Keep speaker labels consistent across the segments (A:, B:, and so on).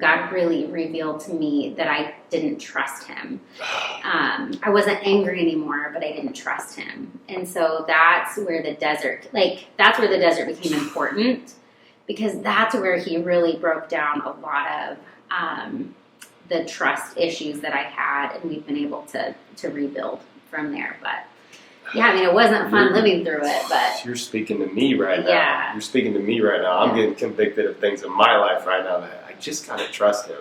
A: God really revealed to me that I didn't trust him. I wasn't angry anymore, but I didn't trust him. And so that's where the desert became important, because that's where he really broke down a lot of the trust issues that I had, and we've been able to rebuild from there. But yeah, I mean, it wasn't fun living through it, but
B: you're speaking to me right now.
A: Yeah.
B: You're speaking to me right now. I'm getting convicted of things in my life right now that I just gotta trust him.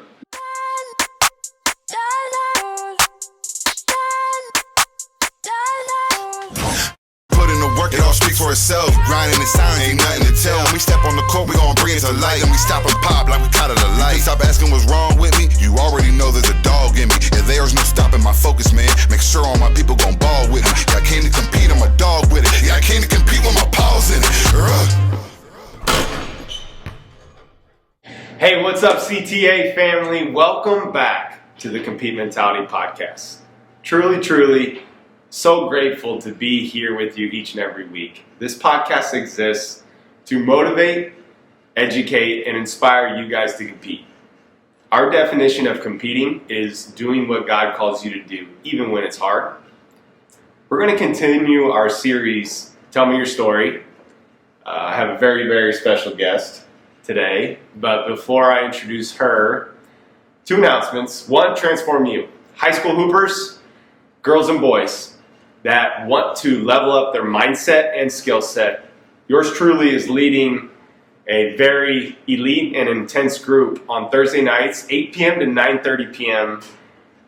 C: Work it all speak for itself. Grinding in silence, ain't nothing to tell. When we step on the court, we gon' bring it to light. And we stop and pop like we caught it a light. Stop asking what's wrong with me. You already know there's a dog in me. If there's no stopping my focus, man, make sure all my people gon' ball with me. Yeah, I came to compete, I'm a dog with it. Yeah, I came to compete with my paws in it.
B: Hey, what's up, CTA family? Welcome back to the Compete Mentality Podcast. Truly, so grateful to be here with you each and every week. This podcast exists to motivate, educate, and inspire you guys to compete. Our definition of competing is doing what God calls you to do, even when it's hard. We're going to continue our series, Tell Me Your Story. I have a very, very special guest today, but before I introduce her, 2 announcements. 1, Transform You. High school hoopers, girls and boys that want to level up their mindset and skill set. Yours truly is leading a very elite and intense group on Thursday nights, 8 p.m. to 9:30 p.m.,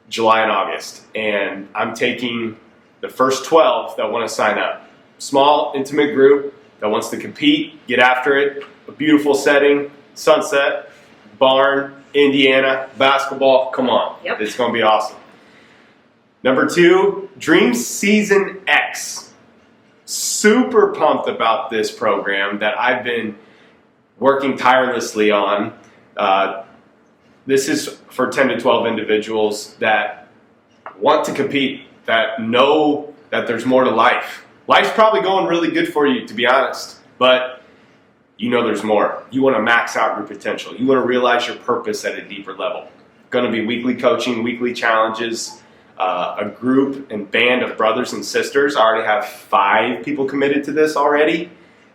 B: July and August. And I'm taking the first 12 that want to sign up. Small, intimate group that wants to compete, get after it. A beautiful setting, sunset, barn, Indiana, basketball. Come on.
A: Yep.
B: It's going to be awesome. Number 2, Dream Season X. Super pumped about this program that I've been working tirelessly on. This is for 10 to 12 individuals that want to compete, that know that there's more to life. Life's probably going really good for you, to be honest, but you know there's more. You want to max out your potential. You want to realize your purpose at a deeper level. Going to be weekly coaching, weekly challenges, a group and band of brothers and sisters. I already have 5 people committed to this already,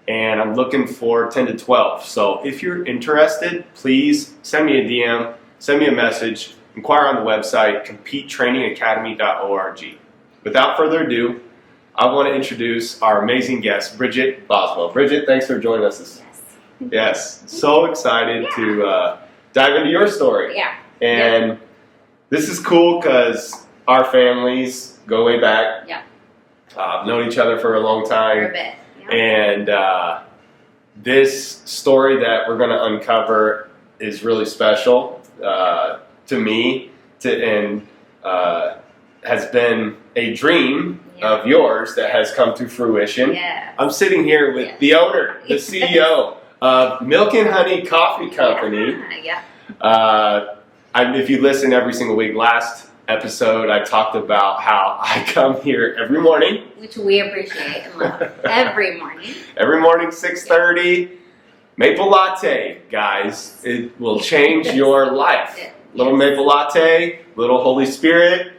B: and I'm looking for 10 to 12. So if you're interested, please send me a DM, send me a message, inquire on the website, competetrainingacademy.org. Without further ado, I want to introduce our amazing guest, Bridgette Boswell. Bridgette, thanks for joining us. Yes, so excited to dive into your story.
A: yeah.
B: And this is cool because our families go way back.
A: Yeah.
B: Known each other for a long time.
A: For a bit. Yeah.
B: And this story that we're going to uncover is really special to me, and has been a dream of yours that has come to fruition.
A: Yeah.
B: I'm sitting here with the owner, the CEO of Milk and Honey Coffee Company.
A: Yeah.
B: If you listen every single week, last episode I talked about how I come here every morning,
A: Which we appreciate and love. Every morning.
B: Every morning, 6:30, maple latte, guys. It will change your life. Little maple latte, little Holy Spirit,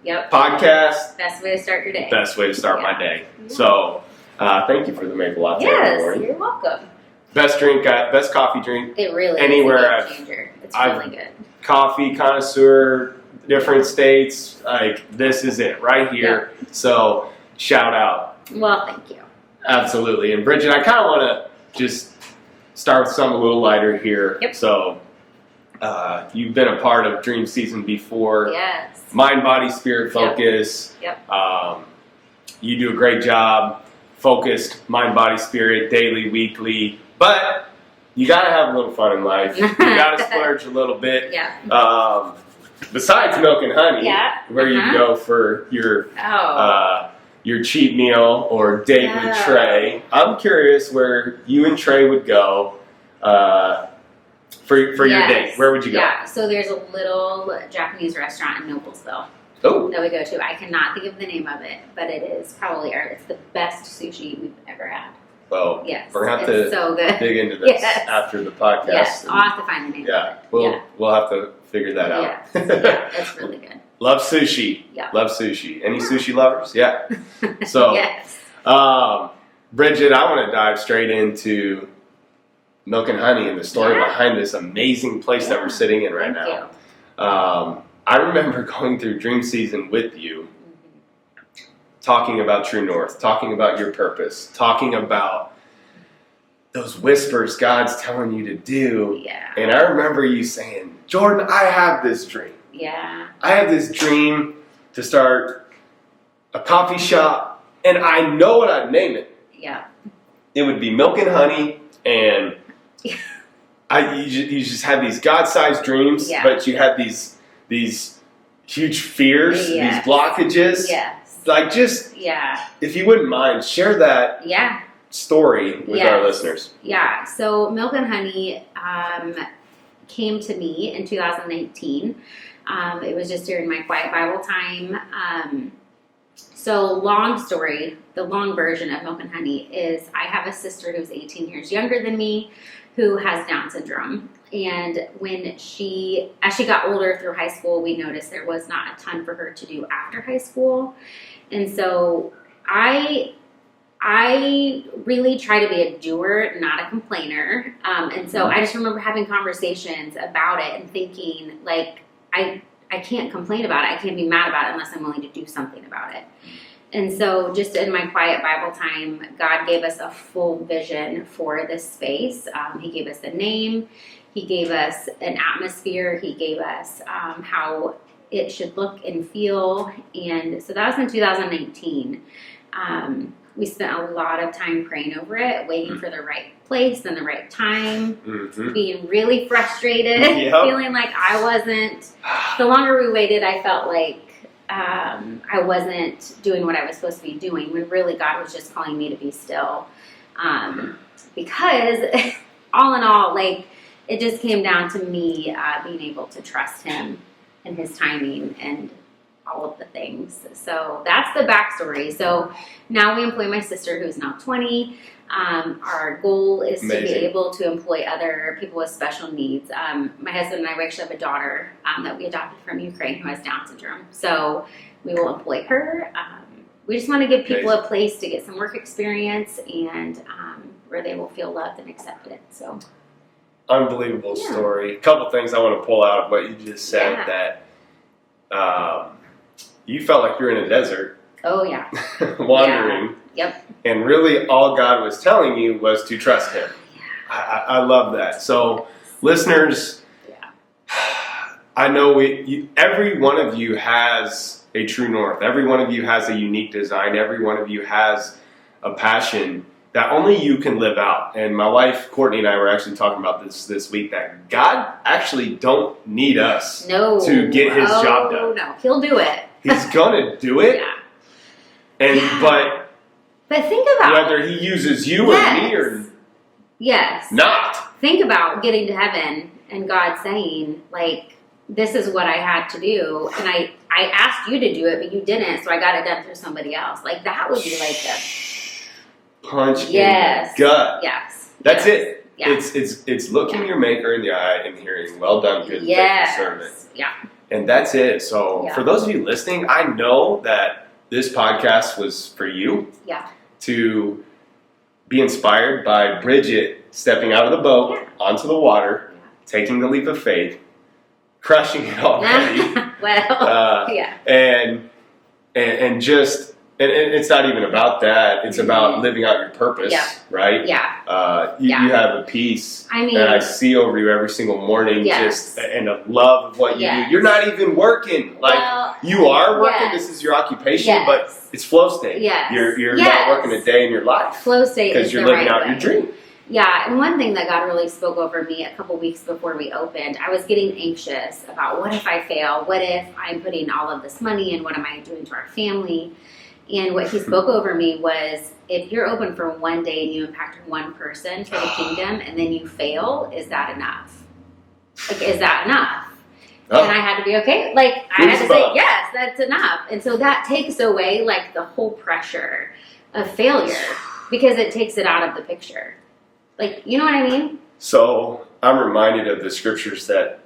A: Yep.
B: podcast.
A: Best way to start your day.
B: Best way to start my day. So, thank you for the maple latte.
A: Yes, you're welcome.
B: Best drink, best coffee drink.
A: It really
B: Anywhere
A: is a game changer. It's really good.
B: Coffee connoisseur, different states, like this is it right here.
A: Yeah.
B: So shout out.
A: Well, thank you.
B: Absolutely. And Bridgette, I kind of want to just start with something a little lighter here.
A: Yep.
B: So you've been a part of Dream Season before.
A: Yes.
B: Mind, body, spirit focus.
A: Yep.
B: You do a great job. Focused mind, body, spirit, daily, weekly. But you got to have a little fun in life. You got to splurge a little bit.
A: Yeah.
B: Besides Milk and Honey,
A: Yeah.
B: where you go for your cheat meal or date with Trey. I'm curious where you and Trey would go for your date. Where would you go?
A: Yeah, so there's a little Japanese restaurant in Noblesville that we go to. I cannot think of the name of it, but it is probably it's the best sushi we've ever had.
B: Well,
A: Yes,
B: we're going to have
A: it's
B: to
A: so good.
B: dig into this
A: Yes.
B: after the podcast.
A: Yes,
B: and-
A: I'll have to find the name
B: yeah,
A: of it.
B: we'll have to figure that out.
A: Yes. Yeah, it's really good.
B: Love sushi.
A: Yeah.
B: Love sushi. Any sushi lovers? Yeah. So,
A: Yes.
B: Bridgette, I want to dive straight into Milk and Honey and the story
A: Yeah.
B: behind this amazing place that we're sitting in right
A: Thank
B: now.
A: you.
B: I remember going through Dream Season with you, talking about True North, talking about your purpose, talking about those whispers God's telling you to do.
A: Yeah.
B: And I remember you saying, Jordan, I have this dream.
A: Yeah.
B: I have this dream to start a coffee shop, and I know what I'd name it.
A: Yeah.
B: It would be Milk and Honey, and you just had these God-sized dreams,
A: Yeah.
B: but you had these huge fears,
A: Yes.
B: these blockages.
A: Yes.
B: Like, just,
A: Yeah.
B: if you wouldn't mind, share that
A: Yeah.
B: story with our
A: Yes.
B: listeners.
A: Yeah. So Milk and Honey came to me in 2019. It was just during my quiet Bible time. So long story, the long version of Milk and Honey is I have a sister who's 18 years younger than me who has Down syndrome. And as she got older through high school, we noticed there was not a ton for her to do after high school. And so I really try to be a doer, not a complainer. And so I just remember having conversations about it and thinking, like, I can't complain about it. I can't be mad about it unless I'm willing to do something about it. And so just in my quiet Bible time, God gave us a full vision for this space. He gave us a name. He gave us an atmosphere. He gave us how it should look and feel. And so that was in 2019. We spent a lot of time praying over it, waiting for the right place and the right time, being really frustrated,
B: Yep.
A: feeling like I wasn't. The longer we waited, I felt like I wasn't doing what I was supposed to be doing, when really God was just calling me to be still. Because all in all, like, it just came down to me being able to trust Him and His timing and all of the things. So that's the backstory. So now we employ my sister, who's now 20. Our goal is to be
B: Amazing.
A: able to employ other people with special needs. My husband and I, we actually have a daughter that we adopted from Ukraine who has Down syndrome. So we will employ her. We just want to give people a place to get some work experience and where they will feel loved and accepted. So
B: Unbelievable
A: Yeah.
B: story. A couple things I want to pull out of what you just said,
A: Yeah.
B: that you felt like you were in a desert
A: oh yeah,
B: wandering,
A: yep,
B: and really all God was telling you was to trust Him. I love that. So, listeners,
A: yeah,
B: I know every one of you has a true north. Every one of you has a unique design. Every one of you has a passion that only you can live out. And my wife, Courtney, and I were actually talking about this week, that God actually don't need us
A: no,
B: to get His job done.
A: No, He'll do it.
B: He's gonna do it.
A: Yeah.
B: And
A: Yes. But think about
B: whether He uses you or me or
A: yes.
B: not.
A: Think about getting to heaven and God saying, like, this is what I had to do, and I asked you to do it, but you didn't, so I got it done through somebody else. Like, that would be like a
B: Punch
A: yes,
B: in the gut.
A: yes.
B: That's
A: yes.
B: it.
A: Yeah.
B: It's looking your maker in the eye and hearing, well done, good
A: Yes.
B: faithful servant.
A: Yeah.
B: And that's it. So
A: Yeah.
B: for those of you listening, I know that this podcast was for you.
A: Yeah.
B: To be inspired by Bridgette stepping out of the boat onto the water, taking the leap of faith, crushing it already.
A: Well, yeah.
B: And just and it's not even about that. It's about living out your purpose,
A: Yeah.
B: right?
A: Yeah.
B: You have a peace
A: I mean,
B: that I see over you every single morning,
A: Yes.
B: just and a love of what you
A: Yes.
B: do. You're not even working. Like,
A: well,
B: you are working.
A: yes.
B: This is your occupation,
A: Yes.
B: but it's flow state.
A: Yes.
B: You're
A: Yes.
B: not working a day in your life
A: flow state
B: because
A: is
B: you're
A: the
B: living
A: right
B: out
A: way.
B: your dream.
A: Yeah, and one thing that God really spoke over me a couple weeks before we opened, I was getting anxious about what if I fail? What if I'm putting all of this money in? What am I doing to our family? And what He spoke over me was, if you're open for one day and you impact one person for the kingdom and then you fail, is that enough? Like, is that enough?
B: Oh.
A: And I had to be okay. Like, I had to say,
B: Goosebumps.
A: yes, that's enough. And so that takes away, like, the whole pressure of failure. because it takes it out of the picture. Like, you know what I mean?
B: So I'm reminded of the scriptures that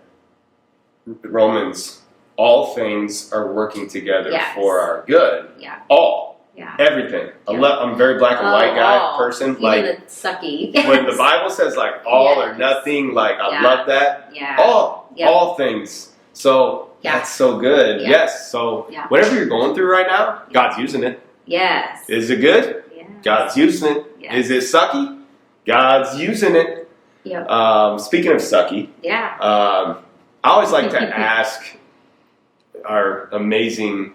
B: Romans, all things are working together for our good.
A: Yeah.
B: All.
A: Yeah.
B: Everything.
A: Yeah.
B: I'm a very black and white guy person.
A: Even
B: like
A: the sucky.
B: when the Bible says like all or nothing, like I love that.
A: Yeah.
B: All things. So that's so good.
A: Yeah.
B: Yes. So whatever you're going through right now, God's using it.
A: Yes.
B: Is it good?
A: Yes.
B: God's using it.
A: Yes.
B: Is it sucky? God's using it.
A: Yep.
B: Speaking of sucky, I always like to ask our amazing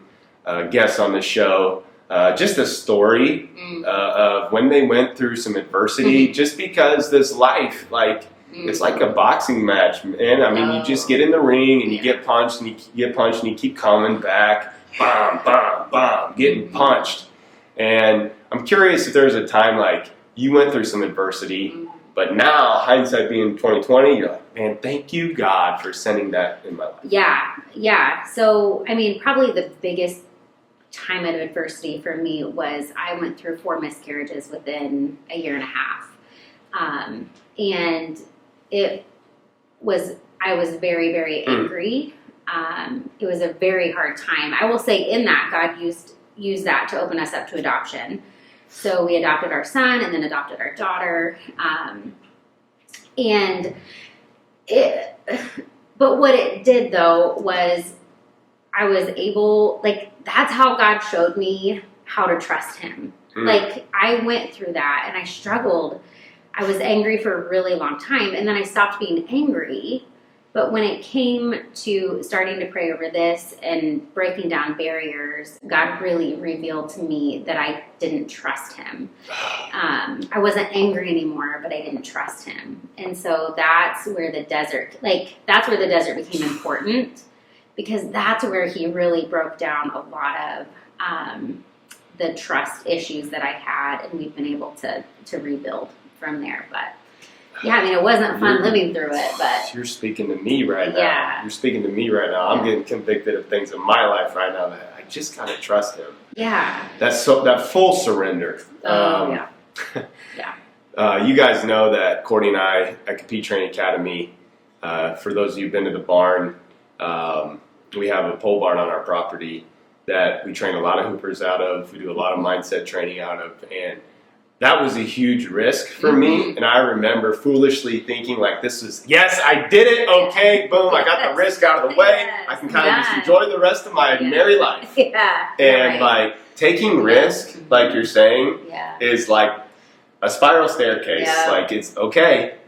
B: guests on the show just a story of when they went through some adversity, just because this life, like, it's like a boxing match, man. I mean, you just get in the ring and you get punched and you get punched and you keep coming back, bam, bam, bam, getting punched. And I'm curious if there's a time like you went through some adversity, but now hindsight being 2020, you're like, man, thank you, God, for sending that in my life.
A: Yeah. So, I mean, probably the biggest time of adversity for me was I went through 4 miscarriages within a year and a half. And I was very, very angry. It was a very hard time. I will say in that God used that to open us up to adoption. So we adopted our son and then adopted our daughter. But what it did though was I was able, like, that's how God showed me how to trust him. Like, I went through that and I struggled. I was angry for a really long time, and then I stopped being angry. But when it came to starting to pray over this and breaking down barriers, God really revealed to me that I didn't trust him. I wasn't angry anymore, but I didn't trust him. And so that's where the desert became important, because that's where he really broke down a lot of the trust issues that I had, and we've been able to rebuild from there. But yeah, I mean, it wasn't fun living through it, but
B: you're speaking to me right now. You're speaking to me right now. I'm getting convicted of things in my life right now that I just gotta trust him.
A: Yeah.
B: That full surrender. You guys know that Courtney and I at Compete Training Academy, for those of you who've been to the barn, we have a pole barn on our property that we train a lot of hoopers out of. We do a lot of mindset training out of, and that was a huge risk for me. And I remember foolishly thinking like, this is, yes, I did it. Okay, boom, I got the risk out of the way. I can kind of just enjoy the rest of my merry life. And like taking risk, like you're saying, is like a spiral staircase. Like, it's okay.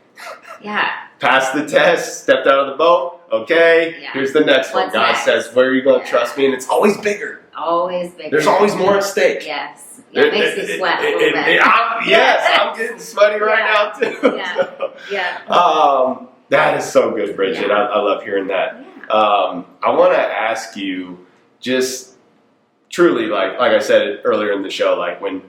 B: Passed the test, stepped out of the boat. Okay, here's the next one. God says, where are you going to trust me? And it's always bigger.
A: Always bigger.
B: There's always more at stake.
A: Yes. It makes you sweat a little bit.
B: Yes, I'm getting sweaty right now too. That is so good, Bridgette. I love hearing that. I want to ask you, just truly, like I said earlier in the show, like when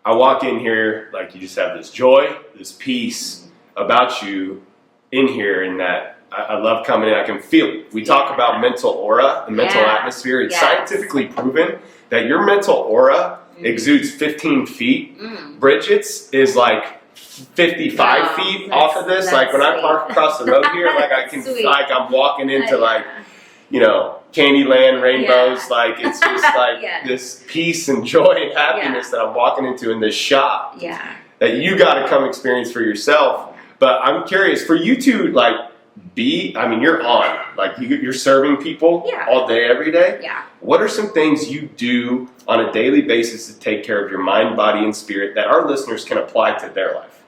B: I walk in here, like you just have this joy, this peace about you in here, and that I love coming in. I can feel it. We talk about mental aura and mental atmosphere. It's scientifically proven that your mental aura exudes 15 feet. Bridgette's is like 55 feet off of this. Like when I park across the road here, like I can, like I'm walking into like, you know, Candyland, rainbows. Like it's just like this peace and joy and happiness that I'm walking into in this shop. That you got to come experience for yourself. But I'm curious for you to like you're on, like you're serving people all day, every day. What are some things you do on a daily basis to take care of your mind, body, and spirit that our listeners can apply to their life?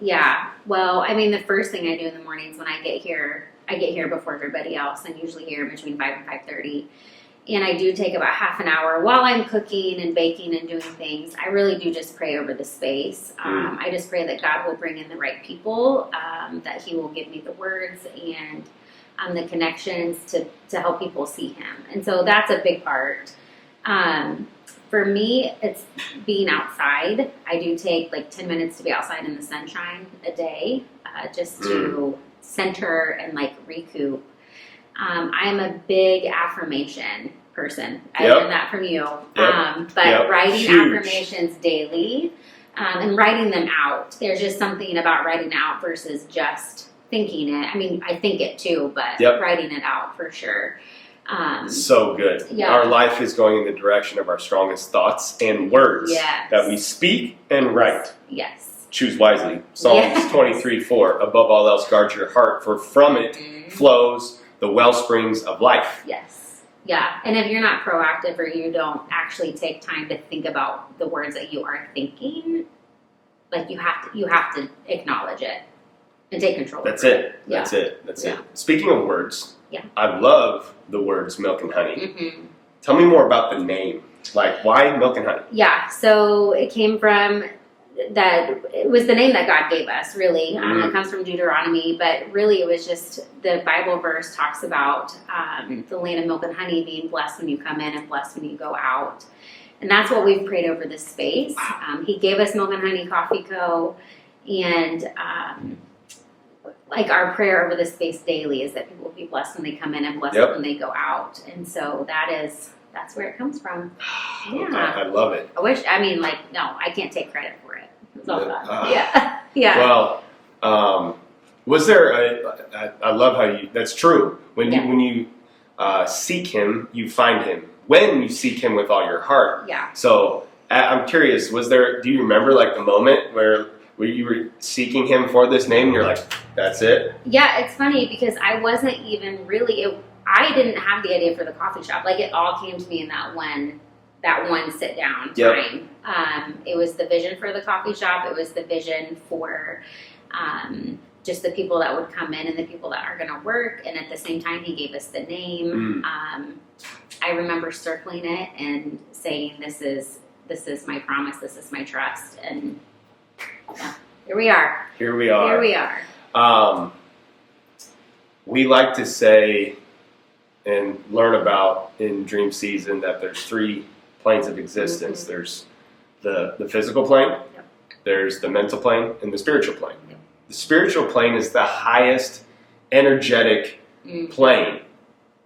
A: Well, I mean, the first thing I do in the mornings when I get here before everybody else. I'm usually here between 5 and 5:30. And I do take about half an hour while I'm cooking and baking and doing things. I really do just pray over the space. I just pray that God will bring in the right people, that he will give me the words and the connections to help people see him. And so that's a big part. For me, it's being outside. I do take like 10 minutes to be outside in the sunshine a day, just to center and like recoup. I'm a big affirmation person. I learned that from you. But writing affirmations daily and writing them out. There's just something about writing out versus just thinking it. I mean, I think it too, but writing it out for sure.
B: So good.
A: Yeah.
B: Our life is going in the direction of our strongest thoughts and words that we speak and write.
A: Yes.
B: Choose wisely. Psalms 23:4. Above all else, guard your heart, for from it flows the well springs of life.
A: Yes. Yeah. And if you're not proactive or you don't actually take time to think about the words that you are thinking, like you have to acknowledge it and take control.
B: That's
A: of
B: it.
A: Yeah.
B: That's it. That's
A: Yeah.
B: it. Speaking of words,
A: Yeah.
B: I love the words milk and honey.
A: Mm-hmm.
B: Tell me more about the name. Like, why milk and honey?
A: Yeah, so it came from that, it was the name that God gave us, really. It comes from Deuteronomy, but really it was just the Bible verse talks about the land of milk and honey being blessed when you come in and blessed when you go out. And that's what we've prayed over this space. He gave us Milk and Honey Coffee Co. And like our prayer over this space daily is that people will be blessed when they come in and blessed when they go out. And so that's where it comes from. Yeah.
B: I love it.
A: I can't take credit for it. It's all God. Yeah.
B: Well, was there I love how you, that's true. When you seek him, you find him. When you seek him with all your heart.
A: Yeah.
B: So I'm curious, do you remember like the moment where you were seeking him for this name and you're like, that's it?
A: Yeah, it's funny because I wasn't even really, I didn't have the idea for the coffee shop. Like it all came to me in that one sit down time. It was the vision for the coffee shop. It was the vision for just the people that would come in and the people that are going to work. And at the same time, he gave us the name. I remember circling it and saying, this is my promise. This is my trust. And here we are. We like to say and learn about in Dream Season that there's 3 planes of existence. There's the physical plane, there's the mental plane, and the spiritual plane. The spiritual plane is the highest energetic plane.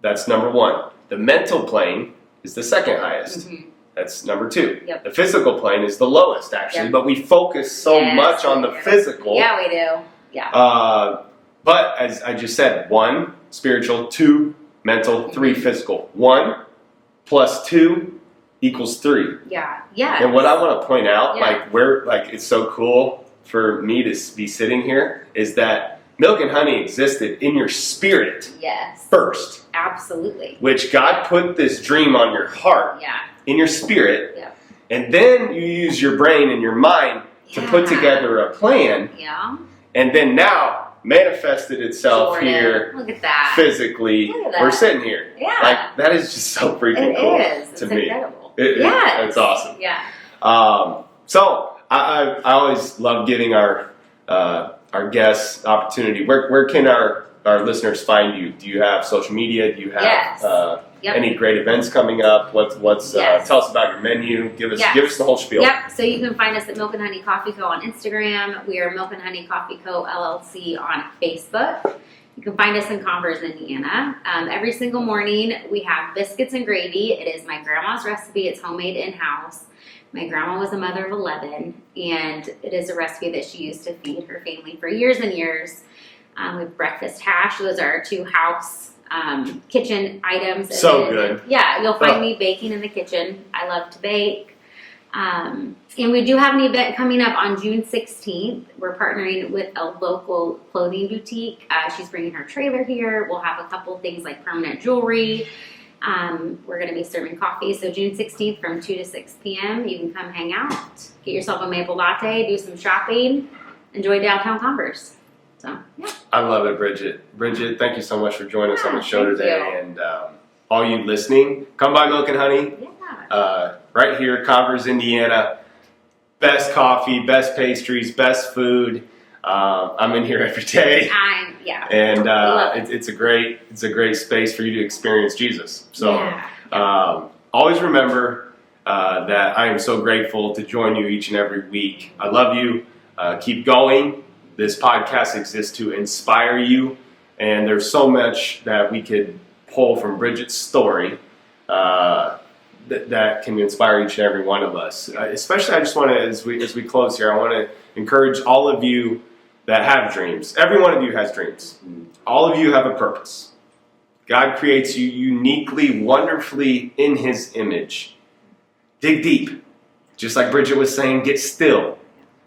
A: That's number 1. The mental plane is the second highest. That's number 2. The physical plane is the lowest, actually, but we focus so much on the physical. Yeah, we do. Yeah.
B: But as I just said, 1 spiritual, 2 mental, 3 physical. 1 plus 2 equals 3.
A: Yeah.
B: And what I want to point out, it's so cool for me to be sitting here, is that milk and honey existed in your spirit first.
A: Absolutely.
B: Which God put this dream on your heart, in your spirit, and then you use your brain and your mind to put together a plan, and then now manifested itself here.
A: Look at that.
B: Physically.
A: Look at that.
B: We're sitting here.
A: Yeah.
B: Like, that is just so freaking cool to me.
A: Incredible.
B: It's awesome.
A: Yeah.
B: So I always love giving our guests opportunity. Where can our listeners find you? Do you have social media? Do you have any great events coming up? Tell us about your menu. Give us the whole spiel.
A: Yep. So you can find us at Milk and Honey Coffee Co. on Instagram. We are Milk and Honey Coffee Co. LLC on Facebook. You can find us in Converse, Indiana. Every single morning we have biscuits and gravy. It is my grandma's recipe. It's homemade in-house. My grandma was a mother of 11, and it is a recipe that she used to feed her family for years and years. We have breakfast hash. Those are our 2 house kitchen items. And
B: so good.
A: Yeah, you'll find me baking in the kitchen. I love to bake. And we do have an event coming up on June 16th. We're partnering with a local clothing boutique. She's bringing her trailer here. We'll have a couple things like permanent jewelry. We're going to be serving coffee. So June 16th from 2 to 6 p.m. You can come hang out, get yourself a maple latte, do some shopping, enjoy downtown Converse. So, yeah.
B: I love it, Bridgette. Bridgette, thank you so much for joining us on the show today. And all you listening, come by Milk and Honey.
A: Yeah.
B: Right here, Converse, Indiana. Best coffee, best pastries, best food. I'm in here every day. And it's a great space for you to experience Jesus. So always remember that I am so grateful to join you each and every week. I love you. Keep going. This podcast exists to inspire you, and there's so much that we could pull from Bridgette's story that can inspire each and every one of us. Especially, I just want to, as we close here, I want to encourage all of you that have dreams. Every one of you has dreams. All of you have a purpose. God creates you uniquely, wonderfully in His image. Dig deep. Just like Bridgette was saying, get still.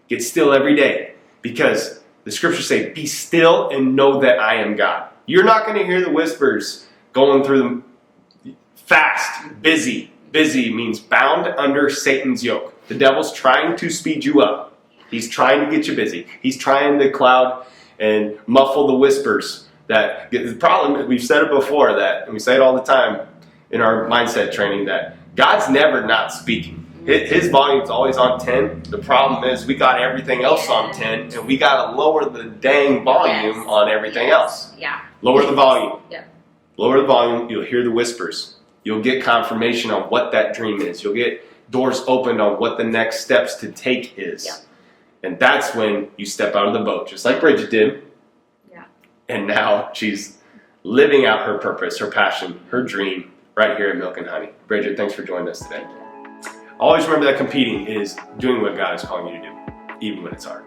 B: Get still every day. Because the scriptures say, be still and know that I am God. You're not going to hear the whispers going through the fast, busy. Busy means bound under Satan's yoke. The devil's trying to speed you up. He's trying to get you busy. He's trying to cloud and muffle the whispers. That the problem, we've said it before, that, and we say it all the time in our mindset training, that God's never not speaking. His volume's always on 10. The problem is we got everything else on 10, and we got to lower the dang volume on everything else.
A: Yeah.
B: Lower the volume.
A: Yeah.
B: Lower the volume, you'll hear the whispers. You'll get confirmation on what that dream is. You'll get doors opened on what the next steps to take is.
A: Yeah.
B: And that's when you step out of the boat, just like Bridgette did.
A: Yeah.
B: And now she's living out her purpose, her passion, her dream right here at Milk and Honey. Bridgette, thanks for joining us today. Always remember that competing is doing what God is calling you to do, even when it's hard.